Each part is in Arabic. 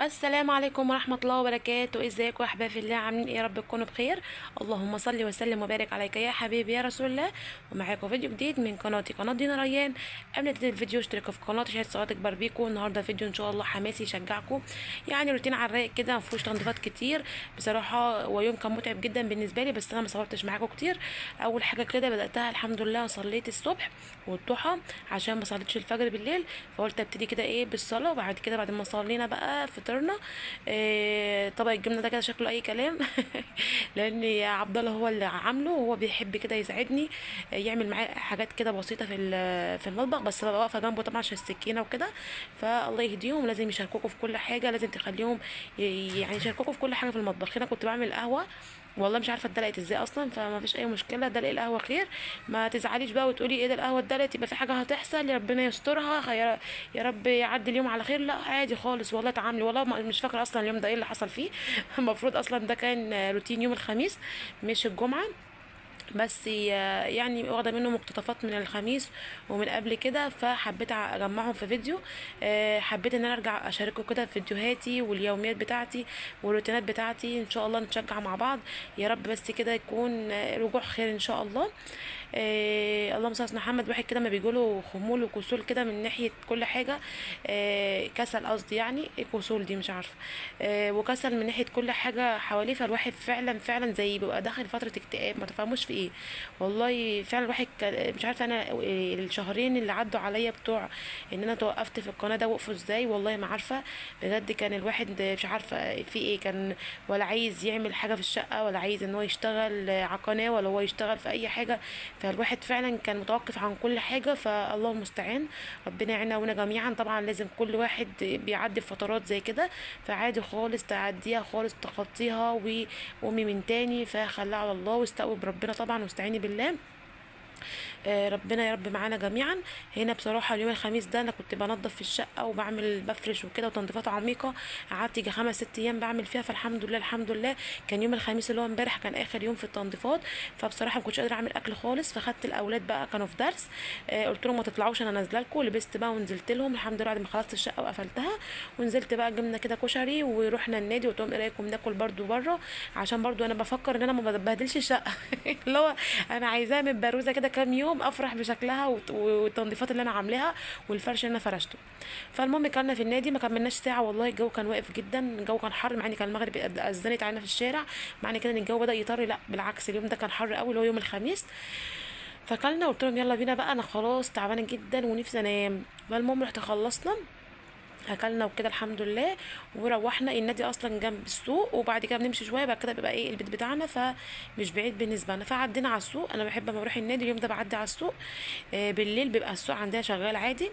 السلام عليكم ورحمة الله وبركاته. ازيكم يا احباب الله؟ عاملين ايه؟ يا رب تكونوا بخير. اللهم صل وسلم وبارك عليك يا حبيبي يا رسول الله. ومعاكم فيديو جديد من قناتي، قناة دينا ريان. قبل ما تبتدي الفيديو اشتركوا في قناتي عشان صلاه تكبر بيكم. النهارده فيديو ان شاء الله حماسي يشجعكم، يعني روتين على الرايق كده، ما فيهوش تنظيفات كتير. بصراحه هو يوم كان متعب جدا بالنسبه لي، بس انا ما صورتش معاكم كتير. اول حاجه كده بداتها الحمد لله، صليت الصبح والضحى عشان ما صليتش الفجر بالليل، فقلت ابتدي كده ايه بالصلاه. وبعد كده بعد ما صلينا بقى فطرنا. طبق الجبنه ده كده شكله اي كلام لان عبد الله هو اللي عامله، وهو بيحب كده يساعدني، يعمل معاه حاجات كده بسيطه في المطبخ، بس ببقى واقفه جنبه طبعا عشان السكينه وكده. فالله يهديهم، لازم يشاركوكوا في كل حاجه، لازم تخليهم يعني يشاركوكوا في كل حاجه في المطبخ. هنا كنت بعمل قهوه، والله مش عارفه اتدلقت ازاي اصلا، فما فيش اي مشكله، دلق القهوه خير. ما تزعليش بقى وتقولي ايه ده القهوه اتدلقت يبقى في حاجه هتحصل، يا ربنا يسترها، يا رب يعدي اليوم على خير. لا عادي خالص والله، تعاملي. والله مش فاكره اصلا اليوم ده ايه اللي حصل فيه المفروض اصلا ده كان روتين يوم الخميس مش الجمعه، بس يعني واخده منه مقتطفات من الخميس ومن قبل كده، فحبيت اجمعهم في فيديو. حبيت ان انا ارجع اشارككم كده في فيديوهاتي واليوميات بتاعتي والروتينات بتاعتي، ان شاء الله نتشجع مع بعض. يا رب بس كده يكون رجوع خير ان شاء الله. اللهم صل على محمد. واحد كده ما بيجوله خمول وكسول كده من ناحيه كل حاجه، كسل قصدي، يعني ايه كسول دي مش عارفه، وكسل من ناحيه كل حاجه حواليه. فالواحد فعلا فعلا زي بيبقى داخل فتره اكتئاب، ما تفهموش في ايه. والله فعلا الواحد مش عارفه انا الشهرين اللي عدوا عليا بتوع ان انا توقفت في القناه ده وقفوا ازاي، والله ما عارفه. بجد كان الواحد مش عارفه في ايه، كان ولا عايز يعمل حاجه في الشقه، ولا عايز ان هو يشتغل على قناه، ولا هو يشتغل في اي حاجه. فالواحد فعلا كان متوقف عن كل حاجه، فالله المستعان. ربنا يعيننا ونا جميعا. طبعا لازم كل واحد بيعدي بفترات زي كده، فعادي خالص تعديها خالص، تخطيها وقومي من تاني، فخليها على الله واستقوي بربنا طبعا واستعيني بالله. ربنا يا رب معانا جميعا. هنا بصراحه اليوم الخميس ده انا كنت بنظف في الشقه وبعمل بفرش وكده وتنظيفات عميقه، قعدت يجي 5 6 ايام بعمل فيها، فالحمد لله الحمد لله. كان يوم الخميس اللي هو امبارح كان اخر يوم في التنظيفات، فبصراحه ما كنتش قادره اعمل اكل خالص، فخدت الاولاد بقى كانوا في درس. قلت لهم ما تطلعوش انا نازله لكم، لبست بقى ونزلت لهم الحمد لله بعد ما خلصت الشقه وقفلتها. ونزلت بقى جبنا كده كشري ورحنا النادي، وقلت لهم ايه رايكم ناكل برده بره، عشان برده انا بفكر ان انا ما ببهدلش الشقه اللي هو انا عايزاها متبروزه كده كام يوم افرح بشكلها والتنظيفات اللي انا عاملاها والفرش اللي انا فرشته. فالمهم كنا في النادي ما كملناش ساعه، والله الجو كان واقف جدا، الجو كان حر، مع ان كان المغرب اذنت علينا في الشارع، معنى كده ان الجو بدا يطري. لا بالعكس، اليوم ده كان حر قوي اللي هو يوم الخميس. فكلنا قلت لهم يلا بينا بقى، انا خلاص تعبانه جدا ونفسي انام. فالمهم رحت خلصنا اكلنا وكده الحمد لله، وروحنا. النادي اصلا جنب السوق، وبعد كده بنمشي شويه بعد كده بيبقى ايه البيت بتاعنا، فمش بعيد بالنسبه لنا. فعدينا على السوق، انا بحب لما بروح النادي اليوم ده بعدي على السوق. بالليل بيبقى السوق عندنا شغال عادي.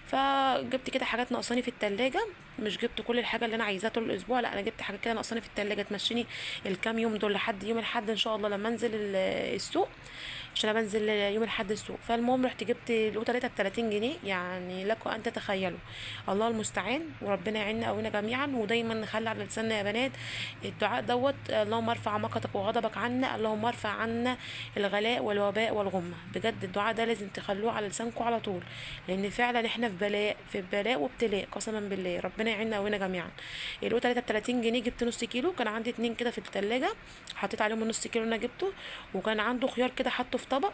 فجبت كده حاجات ناقصاني في التلاجة، مش جبت كل الحاجه اللي انا عايزاها طول الاسبوع، لا انا جبت حاجات كده ناقصاني في التلاجة تمشيني الكام يوم دول لحد يوم الاحد ان شاء الله لما انزل السوق، عشان انا بنزل يوم الاحد السوق. فالمهم رحت جبت القوطه لقيتها ب 30 جنيه، يعني لكم ان تتخيلوا. الله المستعان، وربنا يعيننا قوينا جميعا. ودايما نخلي على لساننا يا بنات الدعاء دوت، اللهم ارفع مقتك وغضبك عنا، اللهم ارفع عنا الغلاء والوباء والغمه. بجد الدعاء ده لازم تخلوه على لسانكم على طول، لان فعلا احنا في بلاء، في بلاء وابتلاء قسما بالله. ربنا يعيننا قوينا جميعا. القوطه لقيتها ب 30 جنيه، جبت نص كيلو، كان عندي اتنين كده في التلاجة، حطيت عليهم النص كيلو اللي انا جبته. وكان عنده خيار كده حطه في طبق،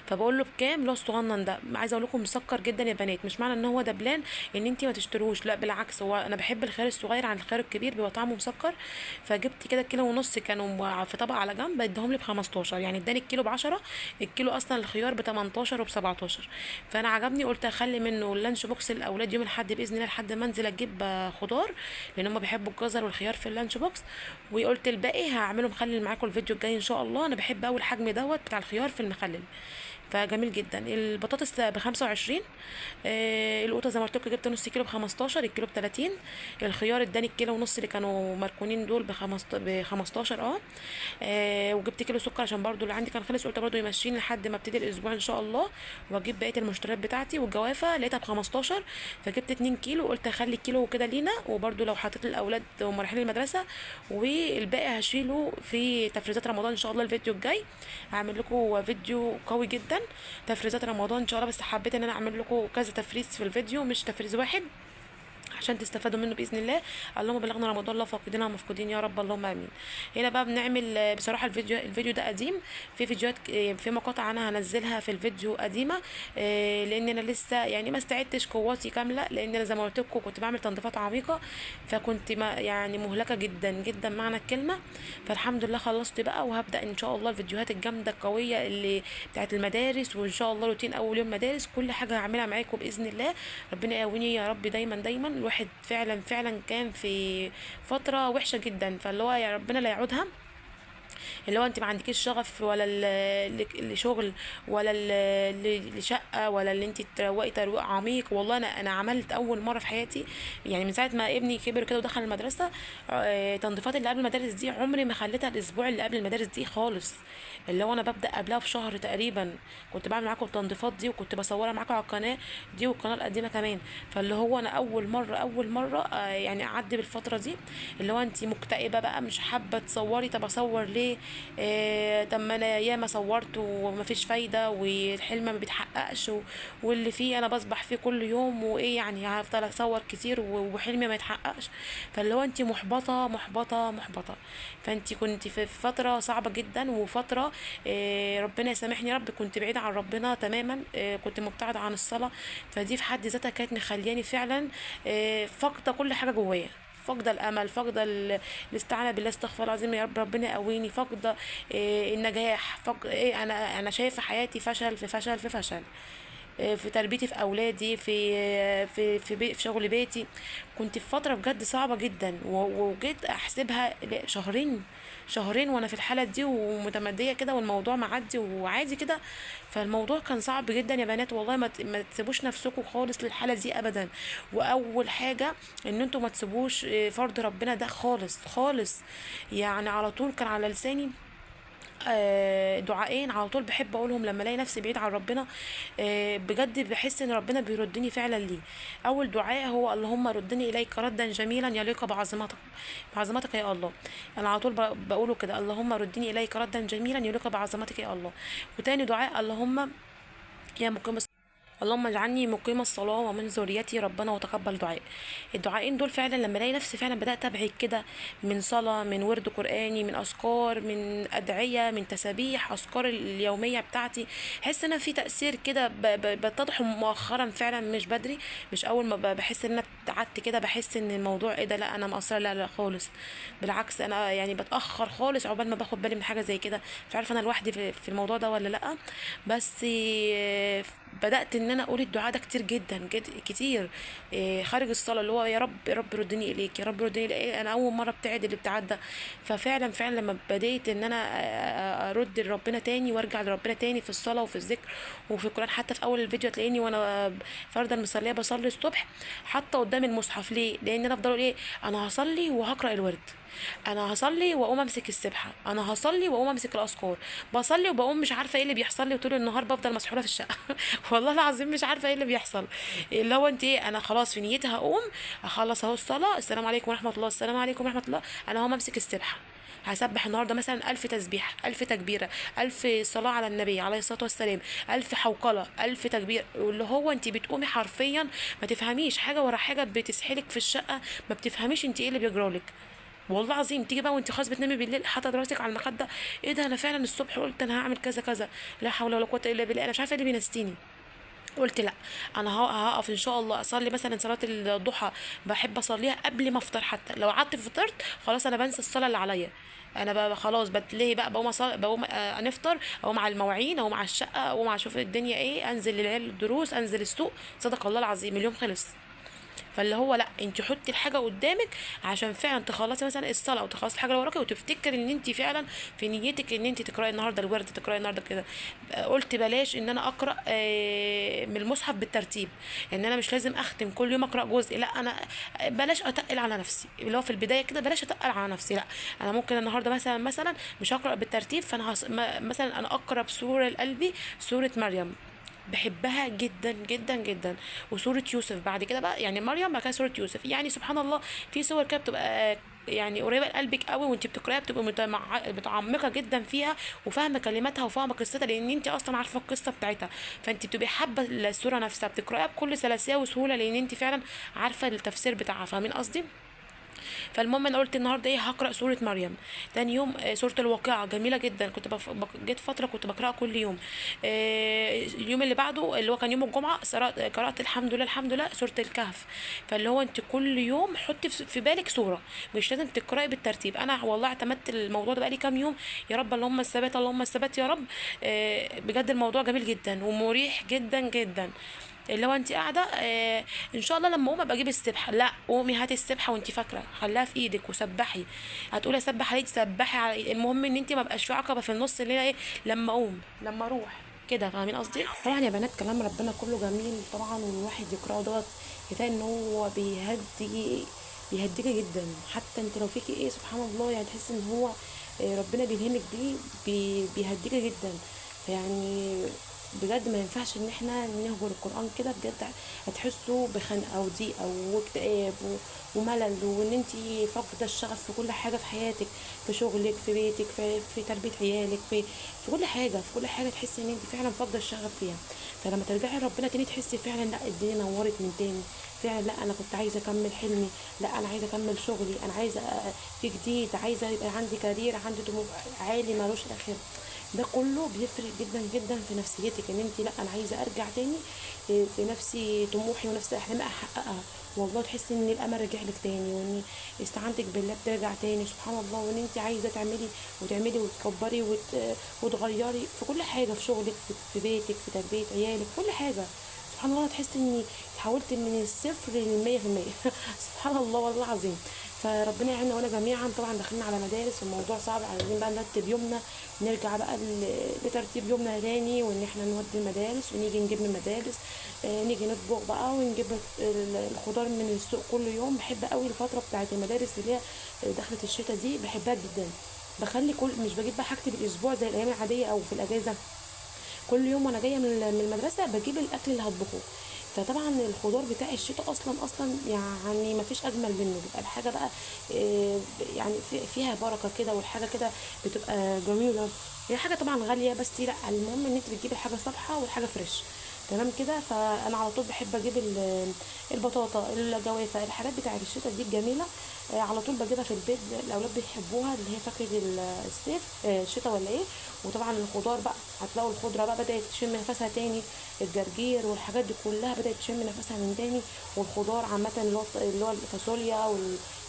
فبقول له بكام؟ اللي هو الصغنن ده، عايزه اقول لكم مسكر جدا يا بنات، مش معنى ان هو دبلان ان انتي ما تشتروش، لا بالعكس، هو انا بحب الخيار الصغير عن الخيار الكبير، بيبقى طعمه مسكر. فجبت كده كيلو ونص، كانوا في طبق على جنب، اداهم لي ب 15، يعني اداني الكيلو ب 10. الكيلو اصلا الخيار ب 18 وب 17. فانا عجبني قلت اخلي منه اللانش بوكس الاولاد يوم الاحد باذن الله، لحد ما انزل اجيب خضار، لان هم بيحبوا الجزر والخيار في اللانش بوكس. وقلت الباقي هعمله مخلل معاكم الفيديو الجاي ان شاء الله. انا بحب اول حجم دوت بتاع الخيار في المخلل، فجميل جدا. البطاطس ب25. القوطه زي ما قلت لكم جبت نص كيلو ب15، الكيلو ب30. الخيار اداني الكيلو ونص اللي كانوا مركونين دول ب15 وجبت كيلو سكر عشان برضو اللي عندي كان خلص، قلت برضو يمشيني لحد ما ابتدي الاسبوع ان شاء الله، واجيب بقيه المشتريات بتاعتي. والجوافه لقيتها ب15، فجبت 2 كيلو، قلت اخلي كيلو كده لينا، وبرضو لو حطيت الاولاد وهم رايحين المدرسه، والباقي هشيله في تفريزات رمضان ان شاء الله. الفيديو الجاي هعمل لكم فيديو قوي جدا تفريزات رمضان ان شاء الله، بس حبيت ان انا اعمل لكم كذا تفريز في الفيديو مش تفريز واحد، عشان تستفادوا منه باذن الله. اللهم بلغنا رمضان لا فاقدين ولا مفقودين يا رب، اللهم امين. هنا بقى بنعمل بصراحه الفيديو ده قديم، في فيديوهات في مقاطع انا هنزلها في الفيديو قديمه، لان انا لسه يعني ما استعدتش قواتي كامله، لان انا زي ما قلت لكم كنت بعمل تنظيفات عميقه، فكنت ما يعني مهلكه جدا جدا معنى الكلمه. فالحمد لله خلصت بقى، وهبدا ان شاء الله الفيديوهات الجامده القويه اللي بتاعت المدارس، وان شاء الله روتين اول يوم مدارس، كل حاجه هعملها معاكم باذن الله. ربنا يقويني يا رب دايما دايما. الواحد فعلا فعلا كان في فتره وحشه جدا، فاللي هو يا ربنا لا يعودها، اللي هو انت ما عندكيش شغف ولا لشغل، ولا لشقه، ولا اللي انت تروقي ترويق عميق. والله انا عملت اول مره في حياتي، يعني من ساعه ما ابني كبر كده ودخل المدرسه، تنظيفات اللي قبل المدارس دي عمري ما خليتها الاسبوع اللي قبل المدارس دي خالص. اللي هو انا ببدا قبلها بشهر تقريبا كنت بعمل معاكم التنظيفات دي، وكنت بصورها معاكم على القناه دي والقناه القديمه كمان. فاللي هو انا اول مره يعني اعدي بالفتره دي، اللي هو انت مكتئبه بقى مش حابه تصوري، طب اصور ليه؟ طب ما انا ياما صورت ومفيش فايده، والحلم ما بيتحققش، واللي فيه انا بصبح فيه كل يوم، وايه يعني هفضل اصور كتير وحلمي ما يتحققش. فاللي هو انت محبطه محبطه محبطه. فانت كنت في فتره صعبه جدا، وفتره ربنا يسامحني يا رب كنت بعيده عن ربنا تماما، كنت مبتعده عن الصلاه. فدي في حد ذاتها كانت مخلياني فعلا فاقده كل حاجه جوايا، فاقده الامل، فاقده الاستعانه بالله، استغفر الله العظيم يا رب ربنا يقويني، فاقده النجاح، فاقده ايه، انا شايفه حياتي فشل في فشل في فشل، في تربيتي في اولادي، في شغل بيتي. كنت في فتره بجد صعبه جدا، وجيت احسبها شهرين وانا في الحاله دي ومتمديه كده، والموضوع معدي وعادي كده. فالموضوع كان صعب جدا يا بنات، والله ما تسيبوش نفسكم خالص للحاله دي ابدا. واول حاجه ان انتوا ما تسيبوش فرض ربنا ده خالص خالص. يعني على طول كان على لساني دعائين على طول بحب اقولهم لما الاقي نفسي بعيد عن ربنا، بجد بحس ان ربنا بيردني فعلا ليه. اول دعاء هو اللهم ردني اليك ردا جميلا يليق بعظمتك يا الله. انا على طول بقوله كده، اللهم ردني اليك ردا جميلا يليق بعظمتك يا الله. وتاني دعاء اللهم يا مقيم اللهم اجعلني مقيم الصلاة ومن ذريتي ربنا وتقبل دعاء. الدعائين دول فعلا لما الاقي نفسي فعلا بدأت ابعد كده من صلاة، من ورد قرآني، من اذكار، من ادعية، من تسابيح، اذكار اليومية بتاعتي، احس ان في تأثير كده بتضح مؤخرا فعلا مش بدري، مش اول ما بحس ان انا ابتعدت كده بحس ان الموضوع ايه ده، لا انا مقصرة، لا لا خالص، بالعكس انا يعني بتأخر خالص عقبال ما باخد بالي من حاجة زي كده. مش عارفة انا لوحدي في الموضوع ده ولا لا، بس بدأت ان انا اقول الدعاء ده كتير جدا كتير خارج الصلاه، اللي هو يا رب يا رب ردني اليك، يا رب ردني اليك. انا اول مره ابتعد الابتعاد ده. ففعلا فعلا لما بديت ان انا ارد لربنا تاني وارجع لربنا تاني في الصلاه وفي الذكر وفي القران، حتى في اول الفيديو هتلاقيني وانا فرضا مصليه بصلي الصبح حاطه قدام المصحف. ليه؟ لان انا افضل اقول ايه، انا هصلي وهقرا الورد، انا هصلي واقوم امسك السبحه، انا هصلي واقوم امسك الاذكار، بصلي وبقوم مش عارفه ايه اللي بيحصل لي، وطول النهار بفضل مسحوله في الشقه والله العظيم مش عارفه ايه اللي بيحصل. اللي هو انت ايه، انا خلاص في نيتي هقوم اخلص اهو الصلاه، السلام عليكم ورحمه الله، السلام عليكم ورحمه الله، انا هقوم امسك السبحه، هسبح النهارده مثلا 1000 تسبيح، 1000 تكبيره، 1000 صلاه على النبي عليه الصلاه والسلام، 1000 حوقله، 1000 تكبير. واللي هو انت بتقومي حرفيا ما تفهميش حاجه ورا حاجه بتسحلك في الشقه، ما بتفهميش انت ايه اللي بيجرالك. والله العظيم تيجي بقى وانت خلاص بتنامي بالليل حاطه راسك على المخده، ايه ده انا فعلا الصبح قلت انا هعمل كذا كذا، لا حول ولا قوه الا بالله، انا مش عارفه ايه اللي بينستيني. قلت لا، انا هقف ان شاء الله اصلي مثلا صلاه الضحى، بحب اصليها قبل ما افطر، حتى لو قعدت فطرت خلاص انا بنسى الصلاه اللي عليا. انا بقى خلاص بتلهي بقى، بقوم نفطر، اقوم على المواعين، اقوم على الشقه، اقوم اشوف الدنيا ايه، انزل للعيال الدروس، انزل السوق، صدق الله العظيم اليوم خلص. فاللي هو لا، انت حطي الحاجه قدامك عشان فعلا تخلصي مثلا الصلاه او تخلصي الحاجه اللي وراكي، وتفتكري ان انت فعلا في نيتك ان انت تقراي النهارده الورد، تقراي النهارده كده. قلت بلاش ان انا اقرا من المصحف بالترتيب، ان انا مش لازم اختم كل يوم اقرا جزء، لا انا بلاش اتقل على نفسي، اللي هو في البدايه كده بلاش اتقل على نفسي. لا انا ممكن النهارده مثلا مش هقرا بالترتيب، فانا مثلا انا اقرا بسوره لقلبي سوره مريم، بحبها جدا جدا جدا، وسورة يوسف بعد كده بقى، يعني مريم بعد كده سورة يوسف. يعني سبحان الله في سور كده بتبقى يعني قريبه لقلبك قوي، وانت بتقرايها بتبقي متعمقه جدا فيها، وفاهمه كلماتها وفاهمه قصتها، لان انت اصلا عارفه القصه بتاعتها. فانت بتبقي حابه السوره نفسها، بتقرايها بكل سلاسه وسهوله، لان انت فعلا عارفه التفسير بتاعها. فاهمين قصدي؟ فالمهم انا قلت النهارده ايه، هقرا سوره مريم. تاني يوم سوره الواقعه جميله جدا، كنت جيت فتره كنت بقراها كل يوم. اليوم اللي بعده اللي هو كان يوم الجمعه قرات الحمد لله الحمد لله سوره الكهف. فاللي هو انت كل يوم حطي في بالك سوره، مش لازم تقراي بالترتيب. انا والله اعتمدت الموضوع ده بقالي كام يوم. يا رب اللهم الثبات اللهم الثبات يا رب. بجد الموضوع جميل جدا ومريح جدا جدا. اللي هو انت قاعده ان شاء الله لما اقوم ابقى اجيب السبحه، لا قومي هاتي السبحه وانت فاكره، خليها في ايدك وسبحي. هتقولي اسبح عليك سبحي علي، المهم ان انت ما بقاش في عقبه في النص اللي هي ايه، لما اقوم لما اروح كده. فاهمين قصدي؟ طبعا يا بنات كلام ربنا كله جميل طبعا، والواحد يقراه دوت يلاقي ان هو بيهديكي جدا. حتى انت لو فيكي ايه سبحان الله، يعني تحس ان هو ربنا بيلهمك بيه، بيهديكي جدا. يعني بجد ما ينفعش ان احنا نهجر القران كده، بجد هتحسوا بخنقه وضيقه واكتئاب وملل، وان انت فاقده الشغف في كل حاجه في حياتك، في شغلك في بيتك في تربيه عيالك في كل حاجه، في كل حاجه تحسي ان انت فعلا فاقده الشغف فيها. فلما ترجعي لربنا تاني تحسي فعلا لا الدنيا نورت من تاني، فعلا لا انا كنت عايزه اكمل حلمي، لا انا عايزه اكمل شغلي، انا عايزه في جديد، عايزه يبقى عندي كارير، عندي طموح عالي ملوش اخر. ده كله بيفرق جدا جدا في نفسيتك، ان انت لا انا عايزه ارجع تاني في نفسي طموحي ونفس احلامي احققها. والله تحسي ان الامل رجع لك تاني، وان استعانتك بالله بترجع تاني سبحان الله، وان انت عايزه تعملي وتكبري وتغيري في كل حاجه، في شغلك في بيتك في تربيه عيالك كل حاجه. سبحان الله تحس اني تحولت من الصفر للمية في المية. سبحان الله والله العظيم. فربنا يعيننا وانا جميعا. طبعا داخلين على مدارس الموضوع صعب، عايزين بقى نرتب يومنا، نرجع بقى لترتيب يومنا تاني، وان احنا نودي المدارس ونيجي نجيب من المدارس، نيجي نطبخ بقى ونجيب الخضار من السوق كل يوم. بحب قوي الفتره بتاعه المدارس اللي هي دخلت الشتاء دي، بحبها جدا. بخلي مش بجيب بقى حاجتي بالاسبوع زي الايام العاديه او في الاجازه، كل يوم وانا جايه من المدرسه بجيب الاكل اللي هطبخه. فطبعا الخضار بتاع الشتاء اصلا يعني ما فيش اجمل منه، بيبقى الحاجه بقى يعني فيها بركه كده، والحاجه كده بتبقى جميله. هي حاجه طبعا غاليه، بس لا المهم ان انت بتجيبي الحاجه صالحه والحاجه فريش تمام كده. فانا على طول بحب اجيب البطاطا الجوافه الحاجات بتاعه الشتاء دي الجميله، على طول بجيبها في البيت. الاولاد بيحبوها، اللي هي فاكهه الصيف الشتاء ولا ايه. وطبعا الخضار بقى هتلاقوا الخضره بقى بدات تشم نفسها تاني، الجرجير والحاجات دي كلها بدات تشم نفسها من تاني. والخضار عامه اللي هو الفاصوليا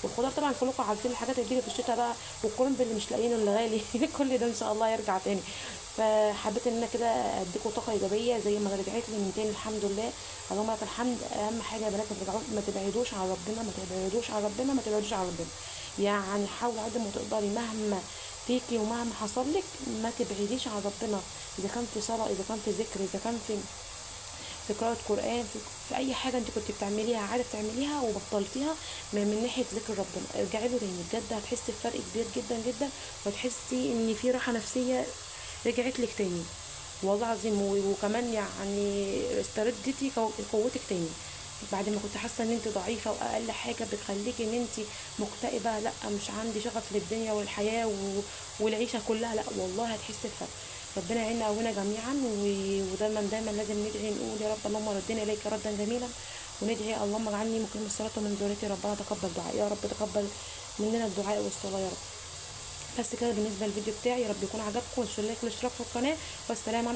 والخضار طبعا كلكم عارفين الحاجات اللي بتيجي في الشتاء بقى، والكرنب اللي مش لاقيينه اللي غالي. كل ده ان شاء الله يرجع تاني. فحبيت ان انا كده اديكم طاقه ايجابيه زي ما رجعت لي من تاني الحمد لله. اللهم لك الحمد. اهم حاجه يا بنات ما تبعدوش عن ربنا، ما تبعدوش عن ربنا، ما تبعدوش عن ربنا. يعني حاولي قد ما تقدري مهما فيكي ومهما حصل لك ما تبعديش عن ربنا، اذا كان في صلاه، اذا كان في ذكر، اذا كان في قراءة قرآن، في أي حاجة أنت كنت بتعمليها عادة تعمليها وبطلتيها من ناحية ذكر ربنا، ارجعي له تاني. بجد هتحسي بفرق كبير جدا جدا، وتحسي إن في راحة نفسية رجعت لك تاني والله العظيم. وكمان يعني استردتي قوتك تاني بعد ما كنت حاسه ان انت ضعيفه، واقل حاجه بتخليكي ان انت مكتئبه، لا مش عندي شغف للدنيا والحياه والعيشه كلها، لا والله هتحسي بفرق. ربنا يعيننا وينا جميعا. ودايما دايما لازم ندعي نقول يا رب اللهم ردنا اليك ردا جميلا، وندعي اللهم اجعلني مقيم الصلاه ومن ذريتي ربنا تقبل دعاء. يا رب تقبل مننا الدعاء والصلاه يا رب. بس كده بالنسبه للفيديو بتاعي، يا رب يكون عجبكم، واشتركوا لايك والاشتراك في القناه، والسلام عليكم.